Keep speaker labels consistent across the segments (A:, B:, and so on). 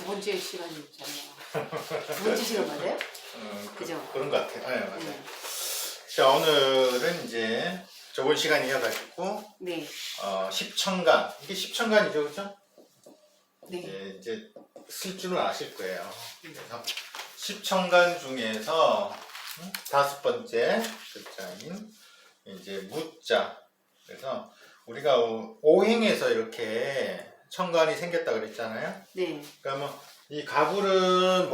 A: 번째 시간이잖아요. 두 번째 시간 맞아요? 그죠?
B: 그런 것 같아요. 네, 맞아요. 자, 오늘은 이제 저번 시간 이어가지고
A: 네.
B: 10천간, 이게 10천간이죠, 그죠?
A: 네.
B: 이제 쓸 줄은 아실 거예요. 그래서 10천간 중에서 다섯 번째 글자인 이제 무자. 그래서 우리가 오행에서 이렇게 천간이 생겼다 그랬잖아요.
A: 네.
B: 그러면 이 가불은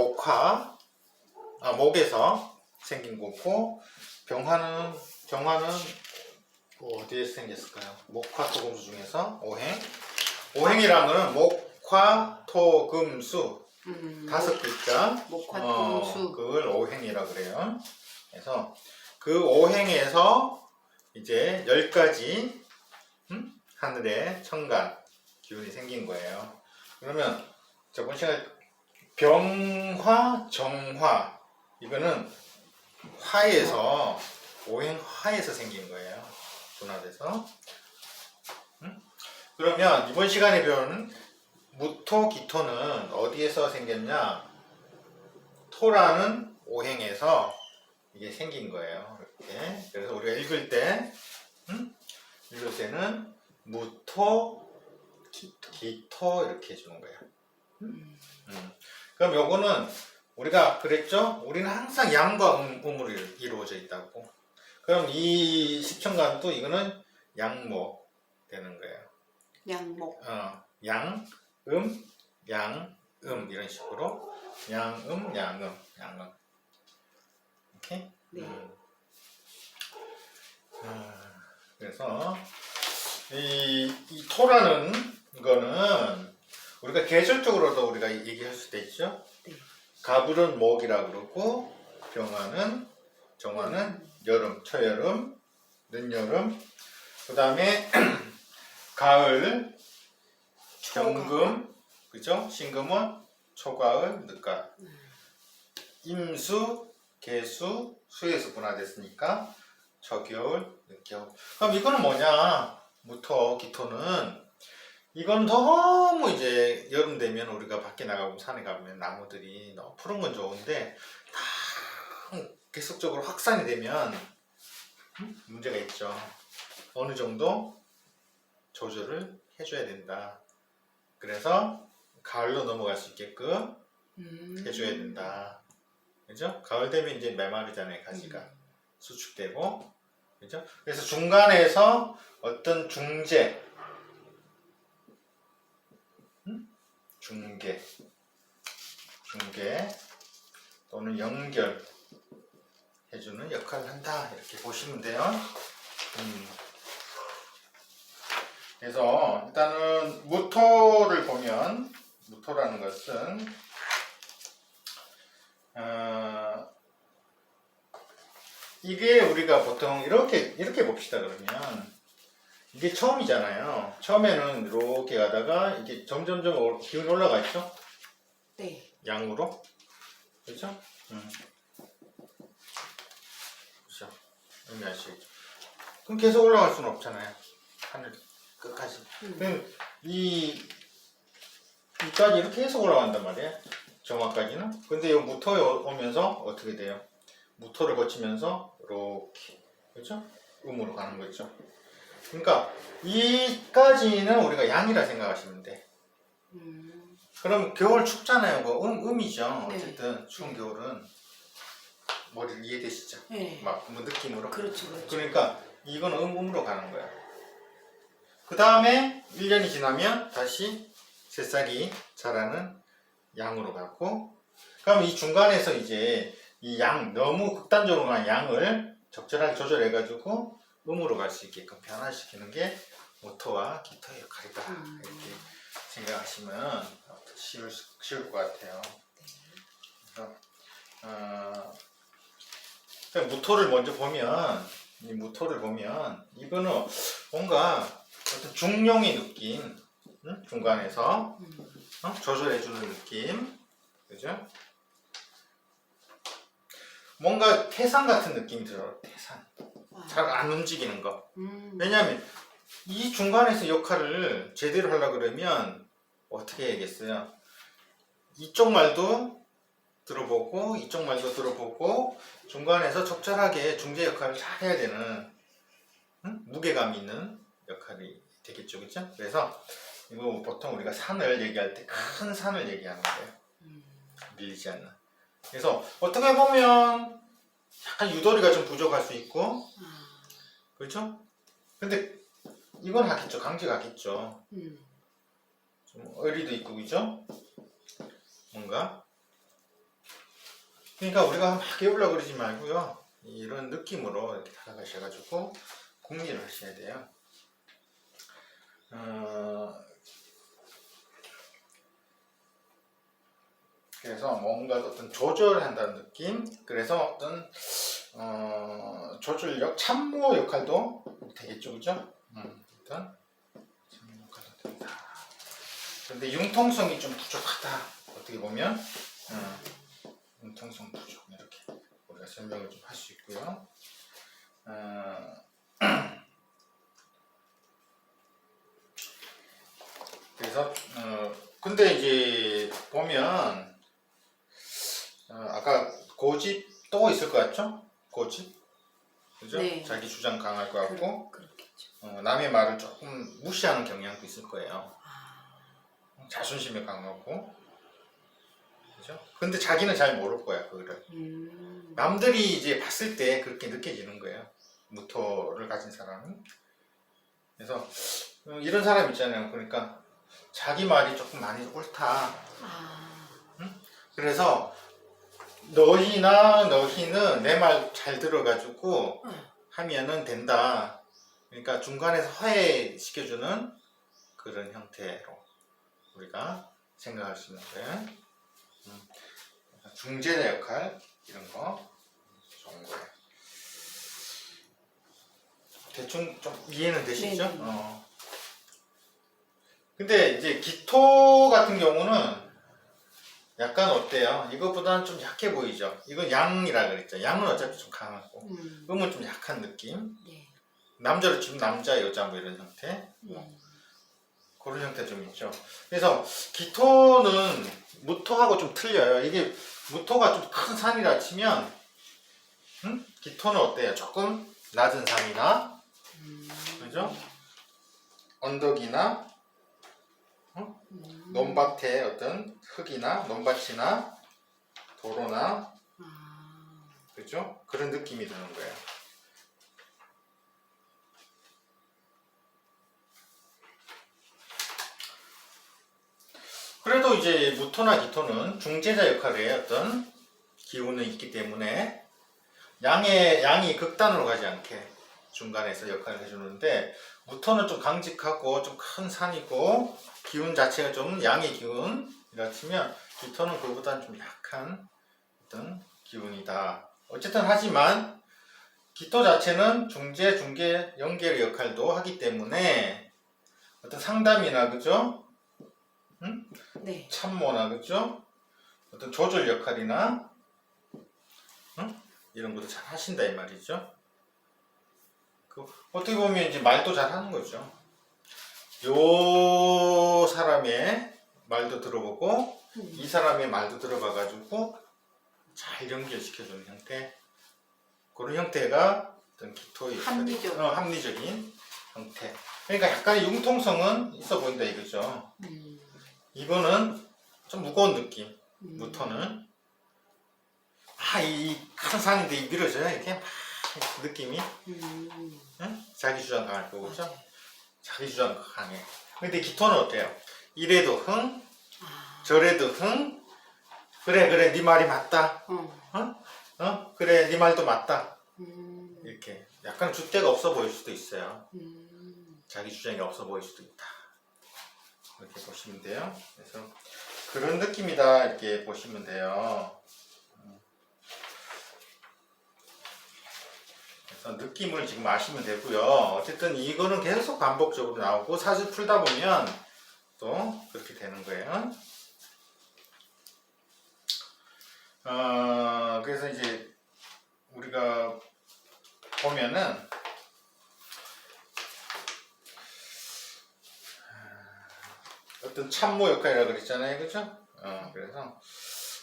B: 목에서 생긴 거고, 경화는 어디에서 생겼을까요? 목화토금수 중에서 오행이라는 거는 목화토금수 다섯 글자,
A: 목화토금수
B: 그걸 오행이라고 그래요. 그래서 그 오행에서 이제 10가지 하늘의 천간 기운이 생긴 거예요. 그러면 저번 시간에 병화, 정화, 이거는 화에서 오행 화에서 생긴 거예요. 분화돼서. 그러면 이번 시간에 배우는 무토, 기토는 어디에서 생겼냐? 토라는 오행에서 이게 생긴 거예요. 이렇게. 그래서 우리가 읽을 때는 무토, 기토 이렇게 해주는 거예요. 그럼 요거는 우리가 그랬죠? 우리는 항상 양과 음으로 이루어져 있다고. 그럼 이 십천간도 이거는 양목 되는 거예요.
A: 양목.
B: 양, 이런 식으로 양음. 오케이?
A: 네.
B: 그래서 이 토라는 거는 우리가 계절적으로도 우리가 얘기할 수도 있죠.
A: 네.
B: 가불은 목이라 그러고, 병화는 정화는 여름, 초여름, 늦여름, 그 다음에 가을, 경금, 그죠? 신금은 초가을, 늦가을, 임수, 개수, 수에서 분화됐으니까 초겨울, 늦겨울. 그럼 이거는 뭐냐? 무토, 기토는 이건 너무 이제 여름 되면 우리가 밖에 나가고 산에 가면 나무들이 너무 푸른 건 좋은데 다 계속적으로 확산이 되면 문제가 있죠. 어느 정도 조절을 해줘야 된다. 그래서 가을로 넘어갈 수 있게끔 해줘야 된다. 그죠? 가을 되면 이제 메마르잖아요. 가지가 수축되고, 그죠? 그래서 중간에서 어떤 중재, 중계 또는 연결 해주는 역할을 한다, 이렇게 보시면 돼요. 그래서 일단은 무토를 보면, 무토라는 것은 이게 우리가 보통 이렇게 봅시다. 그러면 이게 처음이잖아요. 처음에는 이렇게 가다가 이게 점점점 기운이 올라가 있죠?
A: 네.
B: 양으로. 그렇죠? 그렇죠. 의미하시겠죠? 그럼 계속 올라갈 수는 없잖아요. 하늘 끝까지. 그럼 이까지 이렇게 계속 올라간단 말이에요. 정화까지는. 근데 이 무토에 오면서 어떻게 돼요? 무토를 거치면서 이렇게, 그렇죠? 음으로 가는 거죠. 그러니까 이까지는 우리가 양이라 생각하시면 돼. 그럼 겨울 춥잖아요. 뭐 음이죠.
A: 네.
B: 어쨌든 추운 겨울은 머리를 이해되시죠?
A: 네.
B: 막 뭐 느낌으로.
A: 그렇죠.
B: 그러니까 이건 음으로 가는 거야. 그 다음에 1년이 지나면 다시 새싹이 자라는 양으로 가고, 그럼 이 중간에서 이제 이 너무 극단적으로 간 양을 적절하게 조절해가지고 음으로 갈 수 있게끔 변화시키는 게 무토와 기토의 역할이다. 이렇게 생각하시면 쉬울 것 같아요. 그래서 무토를 먼저 보면, 이거는 뭔가 어떤 중용의 느낌, 중간에서 조절해주는 느낌, 그죠? 뭔가 태산 같은 느낌이 들어요. 태산. 잘 안 움직이는 거. 왜냐하면 이 중간에서 역할을 제대로 하려고 그러면 어떻게 해야겠어요? 이쪽 말도 들어보고 이쪽 말도 들어보고 중간에서 적절하게 중재 역할을 잘 해야 되는 무게감 있는 역할이 되겠죠, 그렇죠? 그래서 이거 보통 우리가 산을 얘기할 때 큰 산을 얘기하는 거예요. 밀리지 않는. 그래서 어떻게 보면 약간 유도리가 좀 부족할 수 있고, 그렇죠? 근데 이건 하겠죠, 강제가 하겠죠. 좀 의리도 있고, 그죠? 뭔가. 그러니까 우리가 막 깨우려고 그러지 말고요. 이런 느낌으로 이렇게 다가가셔가지고 공리를 하셔야 돼요. 그래서 뭔가 어떤 조절한다는 느낌, 그래서 어떤 조절력, 참모 역할도 되겠죠, 그죠? 일단 참모 역할도 된다. 그런데 융통성이 좀 부족하다. 어떻게 보면 융통성 부족 이렇게 우리가 설명을 좀 할 수 있고요. 그래서 근데 이제 보면 아까 고집 또 있을 것 같죠? 고집, 그죠?
A: 네.
B: 자기 주장 강할 것 같고,
A: 그렇겠죠.
B: 남의 말을 조금 무시하는 경향도 있을 거예요. 자존심이 강하고, 그죠? 근데 자기는 잘 모를 거야 그거를. 남들이 이제 봤을 때 그렇게 느껴지는 거예요. 무토를 가진 사람은. 그래서 이런 사람 있잖아요. 그러니까 자기 말이 조금 많이 옳다. 그래서 너희는 내 말 잘 들어가지고 하면은 된다. 그러니까 중간에서 화해시켜주는 그런 형태로 우리가 생각할 수 있는 거예요. 중재자 역할 이런 거 좋은 거예요. 대충 좀 이해는 되시죠? 근데 이제 기토 같은 경우는 약간 어때요? 이것보다는 좀 약해 보이죠? 이건 양이라 그랬죠. 양은 어차피 좀 강하고, 음은 좀 약한 느낌.
A: 네.
B: 남자로 치면 남자, 여자 뭐 이런 형태. 그런 형태 좀 있죠. 그래서 기토는 무토하고 좀 틀려요. 이게 무토가 좀 큰 산이라 치면, 기토는 어때요? 조금 낮은 산이나, 그죠? 언덕이나, 논밭에 어떤 흙이나 논밭이나 도로나, 그죠? 그런 느낌이 드는 거예요. 그래도 이제 무토나 기토는 중재자 역할의 어떤 기운은 있기 때문에 양이 극단으로 가지 않게 중간에서 역할을 해주는데, 무토는 좀 강직하고 좀 큰 산이고 기운 자체가 좀 양의 기운이라 치면 기토는 그보다는 좀 약한 어떤 기운이다. 어쨌든 하지만 기토 자체는 중재, 연결의 역할도 하기 때문에 어떤 상담이나, 그죠?
A: 네.
B: 참모나, 그죠? 어떤 조절 역할이나 이런 것도 잘 하신다 이 말이죠. 어떻게 보면 이제 말도 잘 하는 거죠. 요 사람의 말도 들어보고 이 사람의 말도 들어봐가지고 잘 연결시켜주는 형태, 그런 형태가 어떤 기토의 합리적인 형태. 그러니까 약간의 융통성은 있어 보인다 이거죠. 이거는 좀 무거운 느낌. 무토는 이 큰 산인데 밀어져요 이렇게 막 느낌이. 자기 주장 강할 거고, 그죠? 자기 주장 강해. 근데 기토는 어때요? 이래도 흥, 저래도 흥. 그래 네 말이 맞다. 그래 네 말도 맞다. 이렇게 약간 줏대가 없어 보일 수도 있어요. 자기 주장이 없어 보일 수도 있다. 이렇게 보시면 돼요. 그래서 그런 느낌이다 이렇게 보시면 돼요. 그래서 느낌을 지금 아시면 되고요. 어쨌든 이거는 계속 반복적으로 나오고 사실 풀다 보면 또 그렇게 되는 거예요. 그래서 이제 우리가 보면은 어떤 참모 역할이라고 그랬잖아요, 그죠? 그래서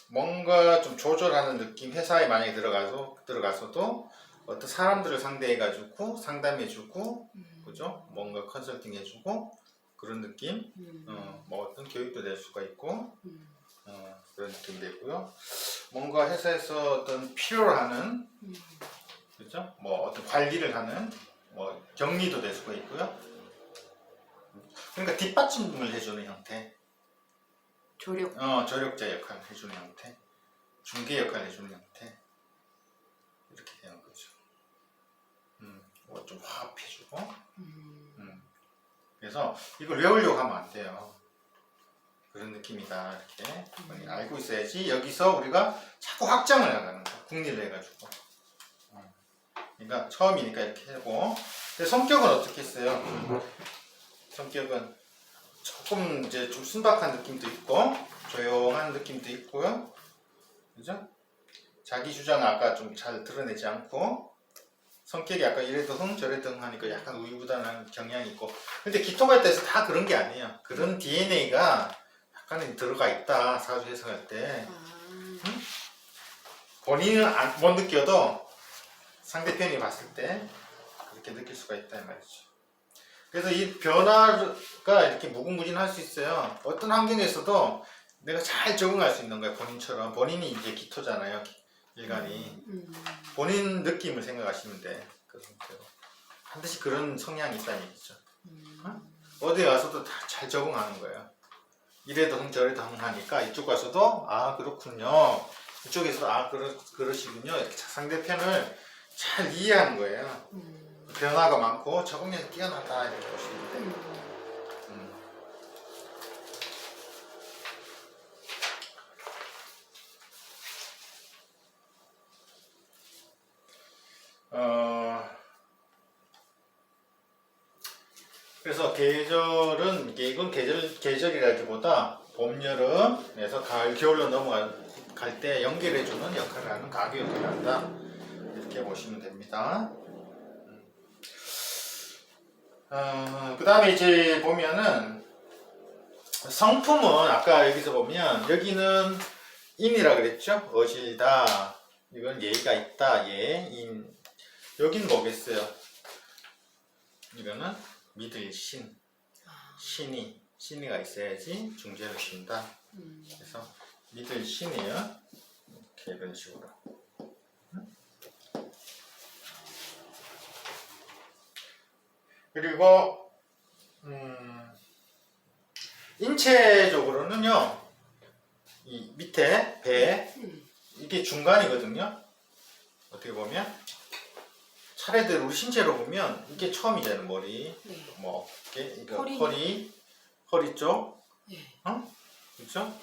B: 뭔가 좀 조절하는 느낌, 회사에 만약에 들어가서도 어떤 사람들을 상대해가지고 상담해주고, 그죠? 뭔가 컨설팅 해주고 그런 느낌. 뭐 어떤 교육도 낼 수가 있고, 그런 느낌 되고요. 뭔가 회사에서 어떤 필요로 하는, 그죠? 뭐 어떤 관리를 하는, 뭐 격리도 될 수가 있고요. 그러니까 뒷받침을 해주는 형태. 조력자 역할을 해주는 형태, 중개 역할을 해주는 형태, 이렇게 되는 거죠. 뭐 좀 화합해주고. 그래서 이걸 외우려고 하면 안 돼요. 그런 느낌이다, 이렇게 알고 있어야지. 여기서 우리가 자꾸 확장을 나가는 거야, 국리를 해가지고. 그러니까 처음이니까 이렇게 하고. 근데 성격은 어떻게 했어요? 성격은 조금 이제 좀 순박한 느낌도 있고 조용한 느낌도 있고요, 그죠? 자기 주장을 아까 좀 잘 드러내지 않고 성격이 약간 이래도 흥 저래도 흥 하니까 약간 우유부단한 경향이 있고. 근데 기토발달에서 다 그런 게 아니에요. 그런 DNA가 약간은 들어가 있다, 사주 해석할 때. 본인은 못 느껴도 상대편이 봤을 때 그렇게 느낄 수가 있다, 이 말이죠. 그래서 이 변화가 이렇게 무궁무진할 수 있어요. 어떤 환경에서도 내가 잘 적응할 수 있는 거예요. 본인처럼. 본인이 이제 기토잖아요, 일간이. 본인 느낌을 생각하시면 돼. 그 상태로. 반드시 그런 성향이 있다는 얘기죠. 어디 가서도 다 잘 적응하는 거예요. 이래도 흥 저래도 흥 하니까 이쪽 가서도 아 그렇군요, 이쪽에서도 그러시군요, 이렇게 상대편을 잘 이해하는 거예요. 변화가 많고 적응력이 뛰어나다, 이렇게 보시면 돼요. 그래서 계절은 이건 계절이라기보다 봄, 여름에서 가을, 겨울로 넘어갈 때 연결해주는 역할을 하는 가교 역할을 한다, 이렇게 보시면 됩니다. 그 다음에 이제 보면은 성품은 아까 여기서 보면 여기는 인이라 그랬죠? 어질다, 이건 예의가 있다, 인. 여긴 뭐겠어요? 이거는 믿을 신이가 있어야지 중재를 준다. 그래서 믿을 신이에요. 이렇게 이런 식으로. 그리고 인체적으로는요, 이 밑에 배, 이게 중간이거든요. 어떻게 보면 차례대로 우리 신체로 보면 이게 처음이잖아요. 머리, 뭐 어깨, 이거 허리 쪽, 그렇죠?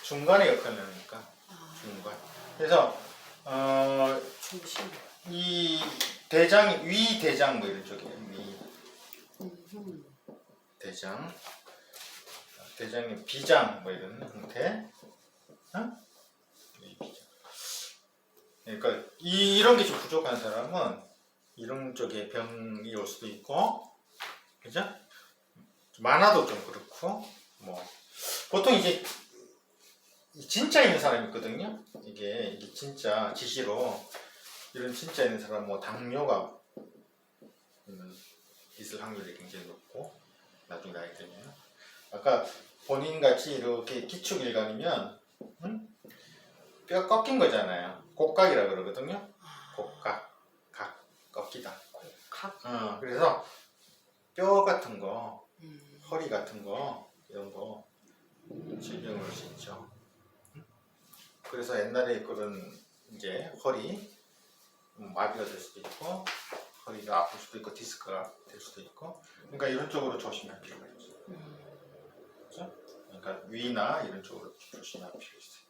B: 중간에 역할을 하니까 중간. 그래서
A: 중심.
B: 이 대장, 위 대장 뭐 이런 쪽이에요. 위 대장, 대장의 비장 뭐 이런 형태. 위 비장. 그러니까 이런 게 좀 부족한 사람은 이런 쪽에 병이 올 수도 있고, 그죠? 만화도 좀 그렇고, 뭐 보통 이제 진짜 있는 사람이 있거든요. 이게 진짜 지시로 이런 진짜 있는 사람, 뭐 당뇨가 있을 확률이 굉장히 높고, 나중에 나이 들면 아까 본인같이 이렇게 기축일간이면 뼈 꺾인 거잖아요. 곡각이라 그러거든요. 곡각, 각, 꺾이다.
A: 곡각.
B: 그래서 뼈 같은 거, 허리 같은 거, 이런 거 질병을 올 수 있죠. 그래서 옛날에 그런 이제 허리 마비가 될 수도 있고, 허리가 아플 수도 있고, 디스크가 될 수도 있고, 그러니까 이런 쪽으로 조심할 필요가 있죠. 그렇죠? 그러니까 위나 이런 쪽으로 조심할 필요 있어요.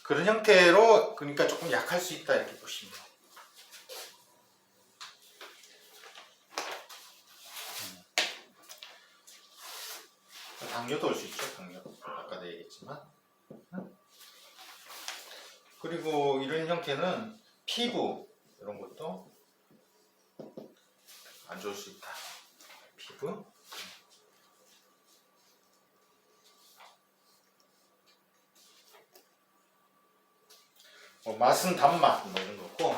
B: 그런 형태로, 그러니까 조금 약할 수 있다, 이렇게 보시면 돼요. 당뇨도 올 수 있죠. 당뇨 아까도 얘기했지만. 그리고 이런 형태는 피부 이런 것도 안 좋을 수 있다. 피부. 뭐 맛은 단맛 뭐 이런 거고.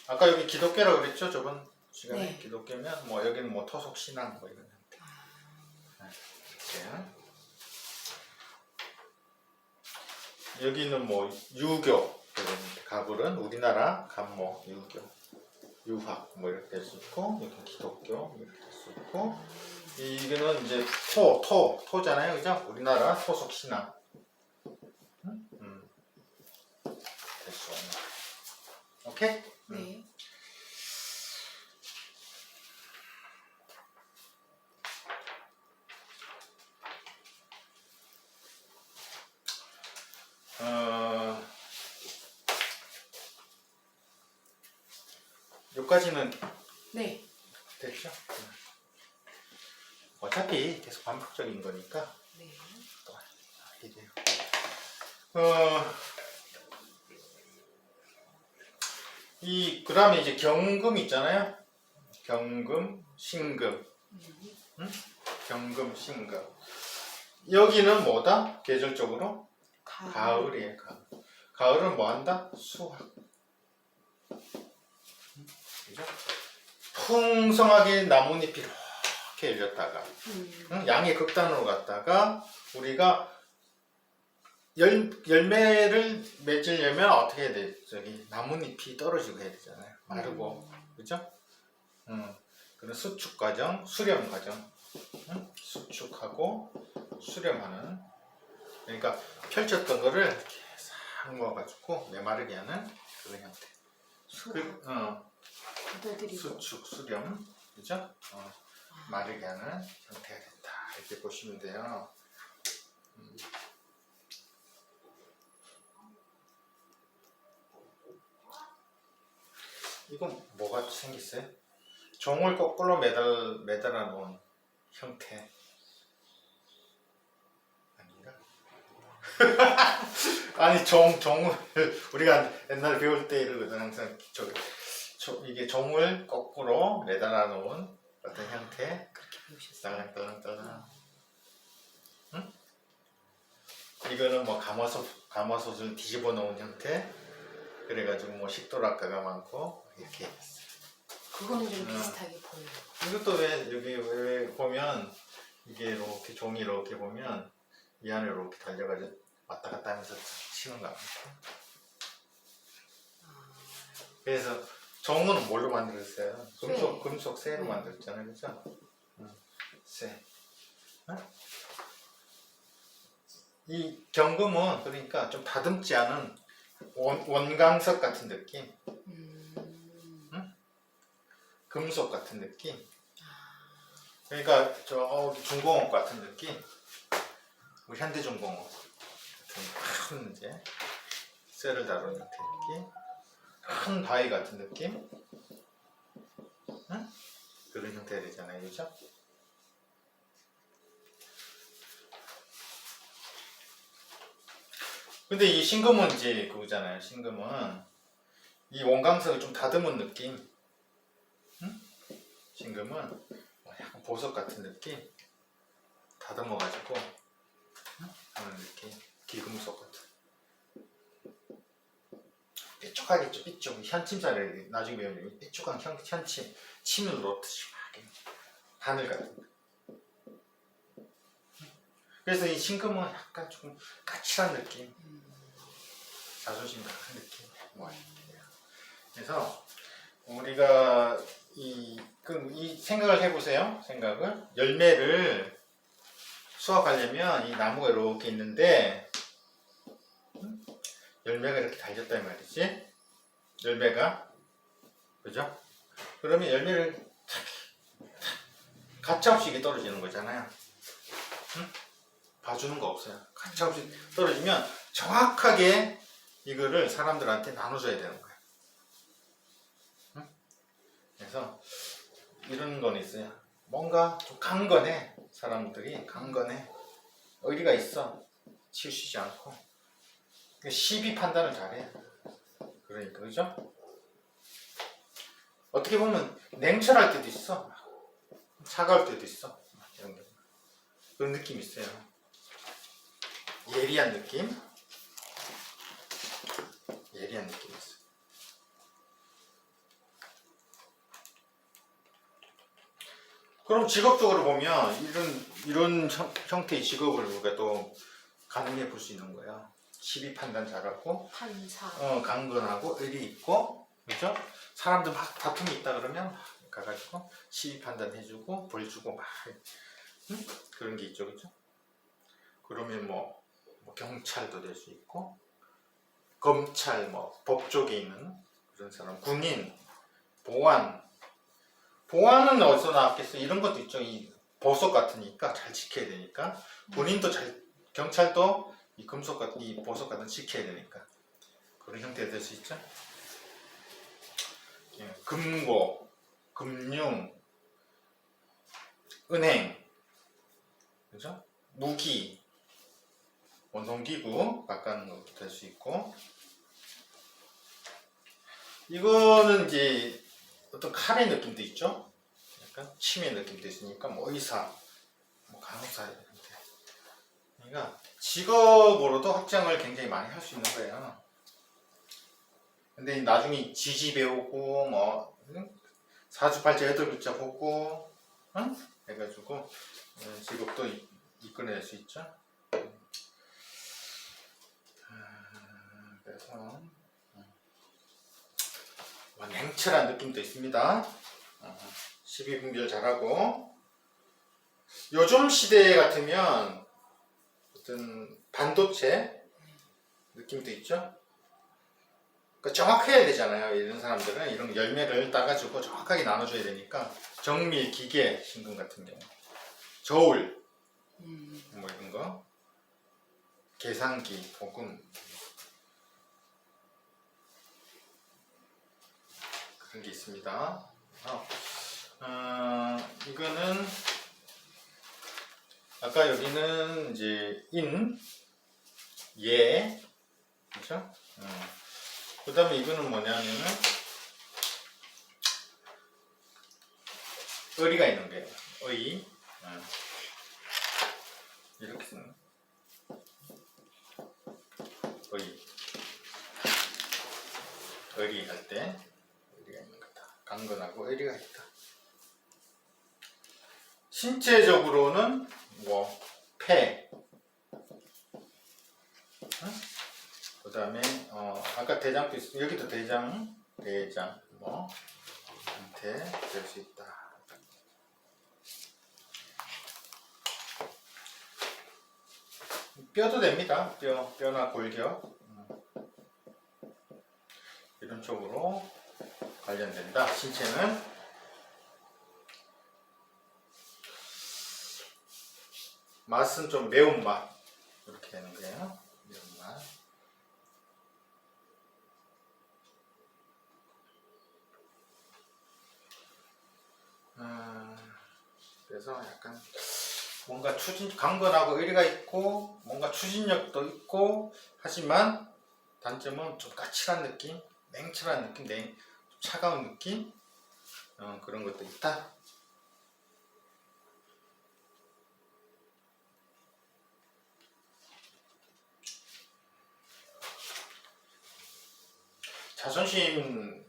B: 아까 여기 기독교라고 그랬죠? 저번 시간에
A: 네.
B: 기독교면 뭐 여기는 뭐 토속 신앙 뭐 이런 형태. 네. 여기는 뭐 유교 가불은 우리나라 간모 유교 유학 뭐 이렇게 될 수 있고 여기 기독교 이렇게 될 수 있고 이거는 이제 토잖아요, 그죠? 우리나라 소속 신앙. 될 수 없는. 오케이?
A: 네.
B: 여기까지는
A: 네.
B: 됐죠? 어차피 계속 반복적인 거니까
A: 네.
B: 또 알게 돼요. 그 다음에 이제 경금 있잖아요. 경금, 신금. 응? 경금, 신금. 여기는 뭐다? 계절적으로? 가을이에요, 가을. 가을은 뭐 한다? 수확. 그죠? 풍성하게 나뭇잎이 이렇게 열렸다가, 응? 양의 극단으로 갔다가, 우리가 열매를 맺으려면 어떻게 해야 돼? 저기 나뭇잎이 떨어지고 해야 되잖아요. 마르고, 그죠? 그런 수축 과정, 수렴 과정, 응? 수축하고 수렴하는. 그러니까 펼쳤던 거를 이렇게 싹 모아가지고 메마르게 하는 그런 형태. 수축, 수렴, 그죠? 마르게 하는 형태가 된다. 이렇게 보시면 돼요. 이건 뭐가 생겼어요? 종을 거꾸로 매달아 놓은 형태 아닌가? 아니 종을 우리가 옛날에 배울 때 이러거든. 항상 이게 종을 거꾸로 매달아 놓은 어떤 형태.
A: 그렇게 배우셨어요.
B: 딸랑딸랑딸랑. 응? 이거는 뭐 가마솥을 뒤집어 놓은 형태. 그래가지고 뭐 식도락가가 많고 이렇게 했어요.
A: 그거는 좀 비슷하게 보여요.
B: 이것도 왜 보면 이게 이렇게 종이 이렇게 보면 이 안에 이렇게 달려가지고 왔다 갔다 하면서 치는 거 같아요. 그래서 종은 뭘로 만들었어요? 금속 쇠로 만들었잖아요, 그죠? 쇠. 이 경금은 그러니까 좀 다듬지 않은 원광석 같은 느낌, 금속 같은 느낌. 그러니까 저 중공업 같은 느낌. 우리 현대중공업 같은 큰 이제 쇠를 다루는 형태 느낌. 큰 바위 같은 느낌. 응? 그런 형태가 되잖아요, 그죠? 근데 이 신금은 이제 그거잖아요. 신금은 이 원광석을 좀 다듬은 느낌. 응? 신금은 약간 보석 같은 느낌. 다듬어가지고 그런 느낌. 기금속 같은. 삐쭉하겠죠. 삐쭉. 현침살을 나중에 배우면 삐쭉한 현침. 침을 놓듯이 막 바늘 같은 거. 그래서 이 신금은 약간 조금 까칠한 느낌. 자존심 같은 느낌. 그래서 우리가 이 생각을 해보세요. 생각을. 열매를 수확하려면 이 나무가 이렇게 있는데 열매가 이렇게 달렸단 말이지. 열매가. 그죠? 그러면 열매를 가차없이 이게 떨어지는 거잖아요. 응? 봐주는 거 없어요. 가차없이 떨어지면 정확하게 이거를 사람들한테 나눠줘야 되는 거예요. 응? 그래서 이런 건 있어요. 뭔가 좀 강건해. 사람들이 강건해. 의리가 있어. 치우치지 않고. 시비 판단을 잘해. 그러니까, 그죠? 어떻게 보면 냉철할 때도 있어. 차가울 때도 있어. 이런 게. 그런 느낌이 있어요. 예리한 느낌. 예리한 느낌이 있어요. 그럼 직업적으로 보면 이런 형태의 직업을 우리가 또 가능해 볼 수 있는 거야. 시비 판단 잘하고,
A: 판사.
B: 강건하고 의리 있고, 그죠? 사람들 막 다툼이 있다 그러면 막 가가지고 시비 판단해주고 벌 주고 막 그런 게 있죠, 그죠? 그러면 뭐 경찰도 될 수 있고, 검찰, 법 쪽에 있는 그런 사람, 군인, 보안은 어디서 나왔겠어? 이런 것도 있죠. 이 보석 같으니까 잘 지켜야 되니까. 군인도 경찰도 이 금속 같은, 이 보석 같은 지켜야 되니까. 그런 형태가 될 수 있죠. 예, 금고, 금융, 은행, 그죠? 무기, 원송기구, 바꾸는 것도 될 수 있고. 이거는 이제 어떤 칼의 느낌도 있죠. 약간 치매 느낌도 있으니까 의사, 간호사 이런 데. 그러니까 직업으로도 확장을 굉장히 많이 할 수 있는 거예요. 근데 나중에 지지 배우고 사주팔자 8글자 보고 해가지고 직업도 이끌어낼 수 있죠. 그래서 냉철한 느낌도 있습니다. 12분별 잘하고, 요즘 시대 같으면 어떤 반도체 느낌도 있죠. 그러니까 정확해야 되잖아요. 이런 사람들은 이런 열매를 따가지고 정확하게 나눠줘야 되니까, 정밀 기계 신금 같은 경우, 저울 이런 거, 계산기 혹은 그런 게 있습니다. 이거는 아까 여기는 이제 예, 그렇죠? 그 다음에 이거는 뭐냐면은 의리가 있는 거예요. 이렇게 쓰는 의리 할 때 의리가 있는 거다. 강건하고 의리가 있다. 신체적으로는 폐, 그 다음에 아까 대장도 있으면 여기도 대장 형태 될 수 있다. 뼈도 됩니다. 뼈나 골격 이런 쪽으로 관련된다. 신체는 맛은 좀 매운맛 이렇게 되는 거예요. 매운맛. 그래서 약간 뭔가 강건하고 의리가 있고 뭔가 추진력도 있고, 하지만 단점은 좀 까칠한 느낌, 냉철한 느낌, 좀 차가운 느낌, 그런 것도 있다. 자존심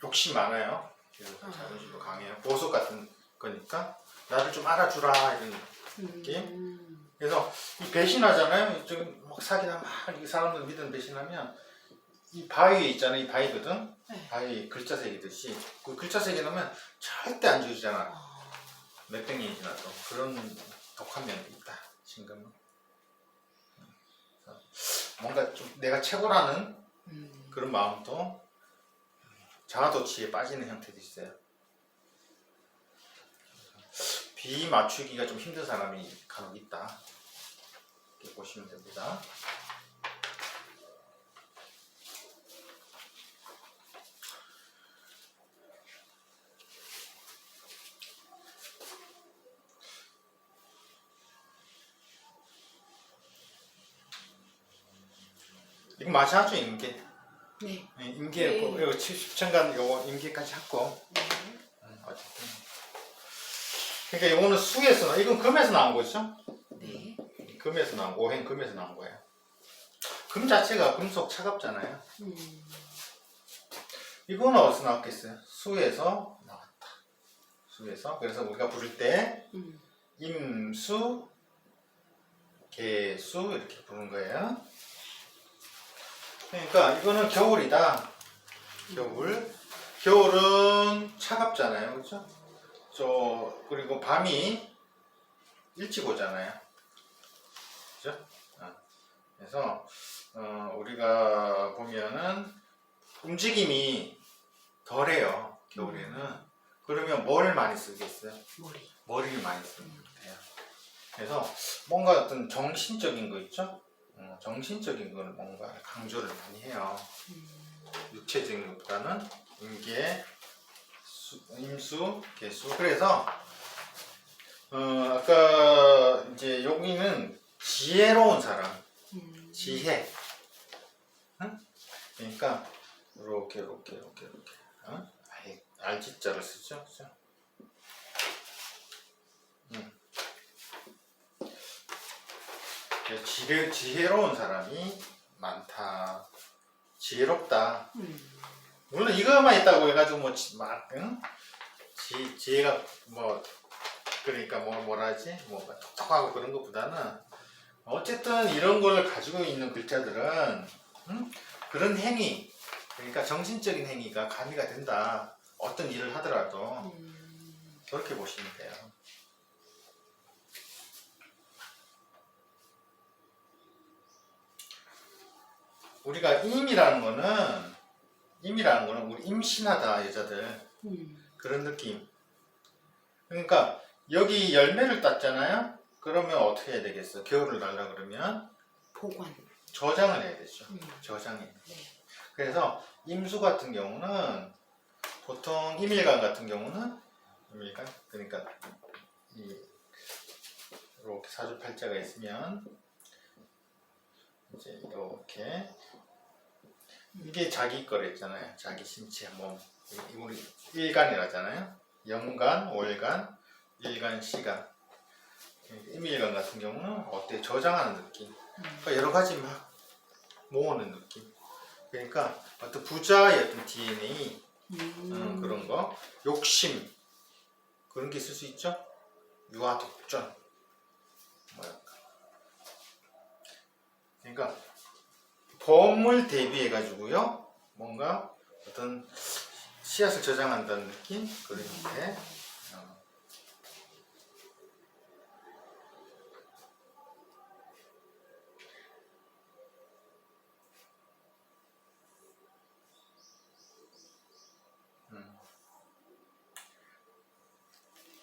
B: 욕심 많아요. 자존심도 강해요. 보석 같은 거니까 나를 좀 알아주라 이런 느낌. 그래서 이 배신하잖아요. 지금 막 사기나 막 이 사람들 믿는 배신하면 이 바위에 있잖아요. 이 바위거든.
A: 네.
B: 바위 글자 새기듯이 그 글자 새기놓으면 절대 안 지워지잖아. 몇 백년이 지나도 그런 독한 면도 있다. 신금은 뭔가 좀 내가 최고라는 그런 마음도 자아도취에 빠지는 형태도 있어요. 비 맞추기가 좀 힘든 사람이 간혹 있다. 이렇게 보시면 됩니다. 이거 마찬가지죠, 임계.
A: 네.
B: 임계,
A: 네.
B: 이거 10천간 요거 임계까지 했고.
A: 네.
B: 어쨌든. 그러니까 이거는 수에서, 이건 금에서 나온 거죠?
A: 네.
B: 금에서 나온, 오행 금에서 나온 거예요. 금 자체가 금속 차갑잖아요.
A: 음.
B: 이거는 어디서 나왔겠어요? 수에서 나왔다. 수에서. 그래서 우리가 부를 때 임수, 개수 이렇게 부르는 거예요. 그러니까 이거는 겨울이다. 겨울. 겨울은 차갑잖아요. 그렇죠? 그리고 밤이 일찍 오잖아요. 그죠? 그래서 우리가 보면은 움직임이 덜해요. 겨울에는. 그러면 뭘 많이 쓰겠어요? 머리를 많이 쓰는 거예요. 그래서 뭔가 어떤 정신적인 거 있죠? 정신적인 거를 뭔가 강조를 많이 해요. 육체적인 것보다는 임계, 임수, 개수. 그래서 아까 이제 여기는 지혜로운 사람, 지혜. 응? 그러니까 이렇게 응? 알지자를 쓰죠. 그죠? 지혜로운 사람이 많다. 지혜롭다. 물론 이거만 있다고 해가지고 막 응? 지혜가 그러니까 뭐라지 똑똑하고 그런 것보다는 어쨌든 이런 걸 가지고 있는 글자들은 그런 행위, 그러니까 정신적인 행위가 가미가 된다. 어떤 일을 하더라도 그렇게 보시면 돼요. 우리가 임이라는 거는 우리 임신하다 여자들 그런 느낌. 그러니까 여기 열매를 땄잖아요. 그러면 어떻게 해야 되겠어? 겨울을 날라 그러면
A: 보관.
B: 저장을 해야 되죠. 저장해.
A: 네.
B: 그래서 임수 같은 경우는 보통 임일간 같은 경우는 임일간 그러니까 이렇게 사주팔자가 있으면 이제 이렇게 이게 자기 거랬잖아요. 자기 신체 몸. 우리 일간이라잖아요. 영간, 월간, 일간, 시간. 임일간 같은 경우는 어때? 저장하는 느낌. 그러니까 여러 가지 막 모으는 느낌. 그러니까 어떤 부자의 어떤 DNA 그런 거, 욕심 그런 게 있을 수 있죠. 유아 독전. 그러니까 봄을 대비해 가지고요. 뭔가 어떤 씨앗을 저장한다는 느낌 그런 형태.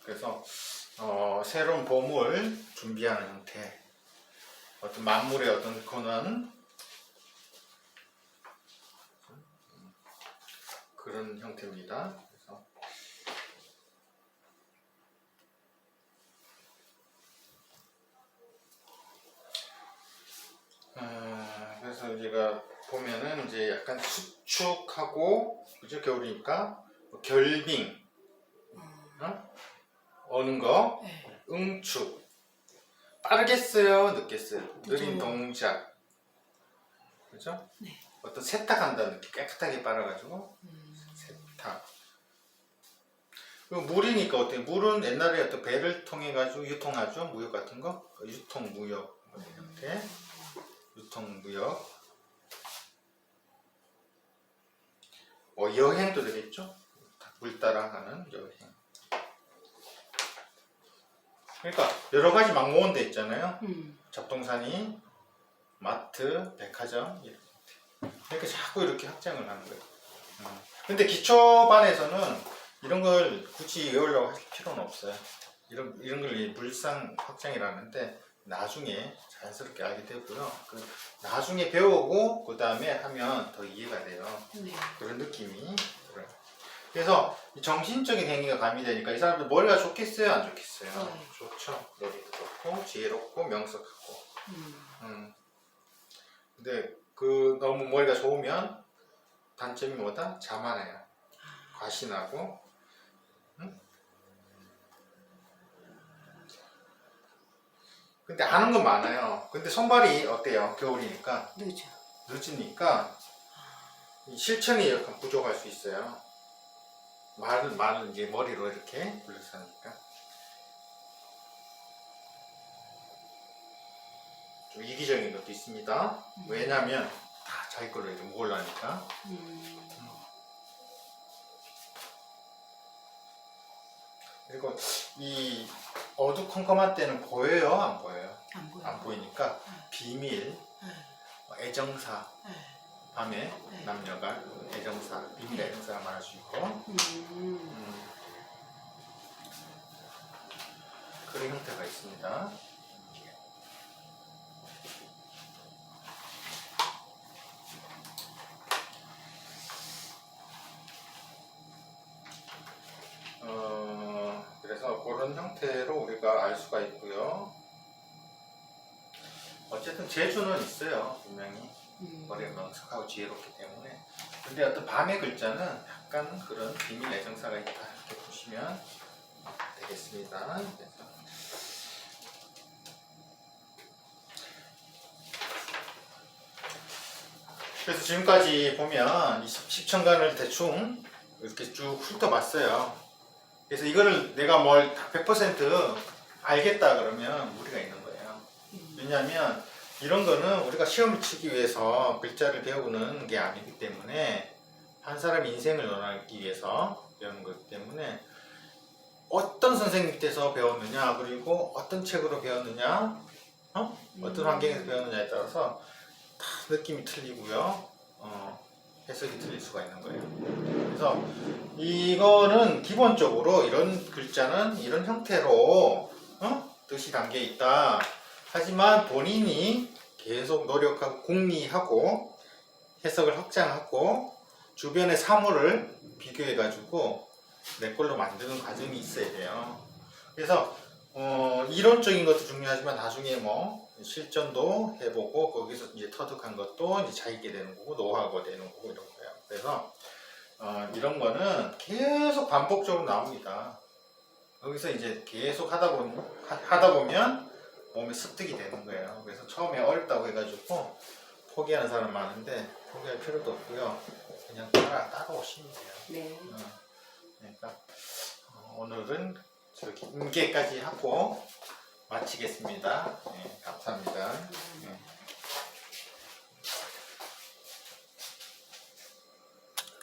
B: 그래서 새로운 봄을 준비하는 형태, 어떤 만물의 어떤 그런 형태입니다. 그래서 우리가 보면은 이제 약간 수축하고 그죠? 겨울이니까 결빙, 오는 거, 응축. 빠르겠어요, 늦겠어요? 느린 동작, 그죠?
A: 네.
B: 어떤 세탁한다는 느낌, 깨끗하게 빨아가지고 세탁. 그리고 물이니까 어때요? 물은 옛날에 어떤 배를 통해 가지고 유통하죠, 무역 같은 거, 유통 무역 형태, 유통 무역. 여행도 되겠죠? 물 따라 가는 여행. 그러니까 여러 가지 막 모은 데 있잖아요. 잡동사니, 마트, 백화점 이렇게. 그러니까 자꾸 이렇게 확장을 하는 거예요. 근데 기초반에서는 이런 걸 굳이 외우려고 할 필요는 없어요. 이런 걸 물상 확장이라는데 나중에 자연스럽게 알게 되고요. 나중에 배우고 그 다음에 하면 더 이해가 돼요.
A: 네.
B: 그런 느낌이 들어요. 그래서 이 정신적인 행위가 가미되니까 이 사람들 머리가 좋겠어요, 안 좋겠어요?
A: 네.
B: 좋죠. 머리도 좋고 지혜롭고 명석하고. 근데 너무 머리가 좋으면 단점이 뭐다? 자만해요. 과신하고. 근데 아는 건 많아요. 근데 손발이 어때요? 겨울이니까
A: 늦죠.
B: 늦으니까 이 실천이 약간 부족할 수 있어요. 말은 이제 머리로 이렇게 굴려서 하니까 좀 이기적인 것도 있습니다. 왜냐면 다 자기 걸로 이렇게 먹으려니까. 그리고 이 어두컴컴한 때는 보여요? 안 보여요?
A: 안 보여.
B: 안 보이니까 비밀, 애정사, 밤에 남녀가 애정사, 비밀 애정사가 말할 수 있고 그런 형태가 있습니다. 그래서 그런 형태로 우리가 알 수가 있고요. 어쨌든 재주는 있어요, 분명히. 머리가 명석하고 지혜롭기 때문에. 근데 어떤 밤의 글자는 약간 그런 비밀 애정사가 있다, 이렇게 보시면 되겠습니다. 그래서 지금까지 보면 이 십천간을 대충 이렇게 쭉 훑어봤어요. 그래서 이거를 내가 뭘 100% 알겠다 그러면 무리가 있는 거예요. 왜냐하면 이런 거는 우리가 시험을 치기 위해서 글자를 배우는 게 아니기 때문에 한 사람의 인생을 논하기 위해서 배우는 거기 때문에 어떤 선생님 밑에서 배웠느냐, 그리고 어떤 책으로 배웠느냐, 어떤 환경에서 배웠느냐에 따라서 다 느낌이 틀리고요. 해석이 틀릴 수가 있는 거예요. 그래서 이거는 기본적으로 이런 글자는 이런 형태로 뜻이 담겨 있다. 하지만 본인이 계속 노력하고 궁리하고 해석을 확장하고 주변의 사물을 비교해 가지고 내 걸로 만드는 과정이 있어야 돼요. 그래서 이론적인 것도 중요하지만 나중에 뭐 실전도 해보고 거기서 이제 터득한 것도 이제 자기게 되는 거고 노하우가 되는 거고 이런 거예요. 그래서 이런 거는 계속 반복적으로 나옵니다. 여기서 이제 계속 하다 보면 몸에 습득이 되는 거예요. 그래서 처음에 어렵다고 해가지고 포기하는 사람 많은데 포기할 필요도 없고요. 그냥 따라오시면 돼요.
A: 네.
B: 그러니까 오늘은 저렇게 임계까지 하고 마치겠습니다. 네, 감사합니다. 네.